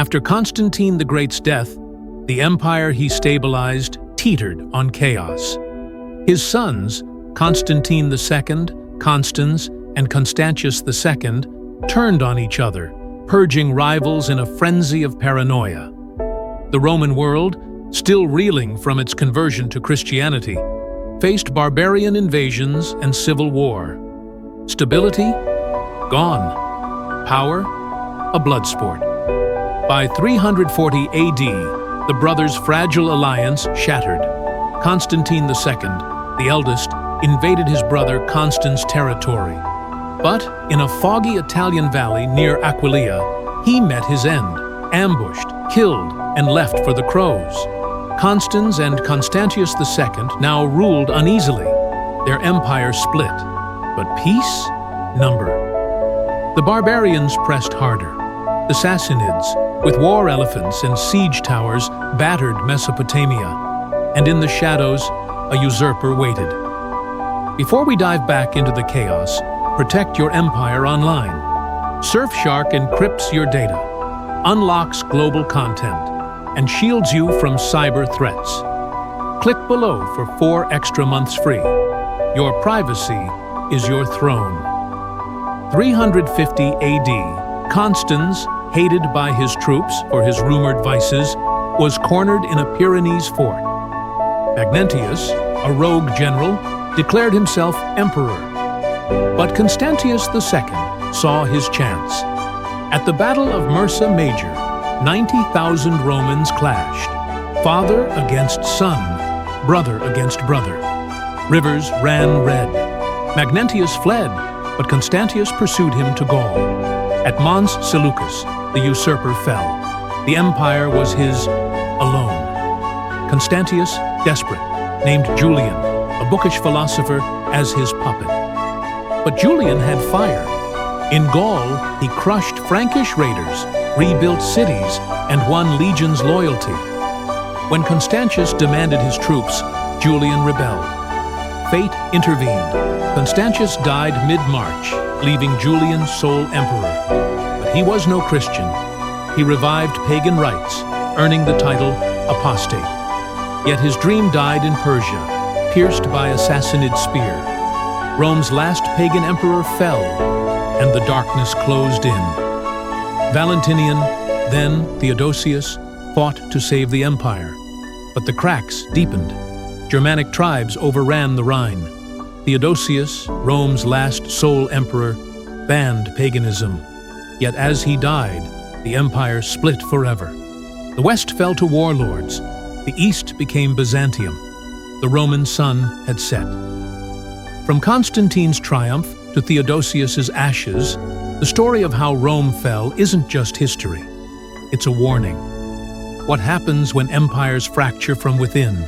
After Constantine the Great's death, the empire he stabilized teetered on chaos. His sons, Constantine II, Constans, and Constantius II, turned on each other, purging rivals in a frenzy of paranoia. The Roman world, still reeling from its conversion to Christianity, faced barbarian invasions and civil war. Stability? Gone. Power? A blood sport. By 340 AD, the brothers' fragile alliance shattered. Constantine II, the eldest, invaded his brother Constan's territory. But in a foggy Italian valley near Aquileia, he met his end, ambushed, killed, and left for the crows. Constans and Constantius II now ruled uneasily. Their empire split. But peace? Number. The barbarians pressed harder. The Sassanids, with war elephants and siege towers, battered Mesopotamia. And in the shadows, a usurper waited. Before we dive back into the chaos, protect your empire online. Surfshark encrypts your data, unlocks global content, and shields you from cyber threats. Click below for 4 extra months free. Your privacy is your throne. 350 AD, Constans, hated by his troops for his rumored vices, was cornered in a Pyrenees fort. Magnentius, a rogue general, declared himself emperor. But Constantius II saw his chance. At the Battle of Mursa Major, 90,000 Romans clashed, father against son, brother against brother. Rivers ran red. Magnentius fled, but Constantius pursued him to Gaul. At Mons Seleucus, the usurper fell. The empire was his alone. Constantius, desperate, named Julian, a bookish philosopher, as his puppet. But Julian had fire. In Gaul, he crushed Frankish raiders, rebuilt cities, and won legions' loyalty. When Constantius demanded his troops, Julian rebelled. Fate intervened. Constantius died mid-March, leaving Julian sole emperor. But he was no Christian. He revived pagan rites, earning the title Apostate. Yet his dream died in Persia, pierced by a Sassanid spear. Rome's last pagan emperor fell, and the darkness closed in. Valentinian, then Theodosius, fought to save the empire. But the cracks deepened. Germanic tribes overran the Rhine. Theodosius, Rome's last sole emperor, banned paganism. Yet as he died, the empire split forever. The west fell to warlords. The east became Byzantium. The Roman sun had set. From Constantine's triumph to Theodosius's ashes, the story of how Rome fell isn't just history. It's a warning. What happens when empires fracture from within?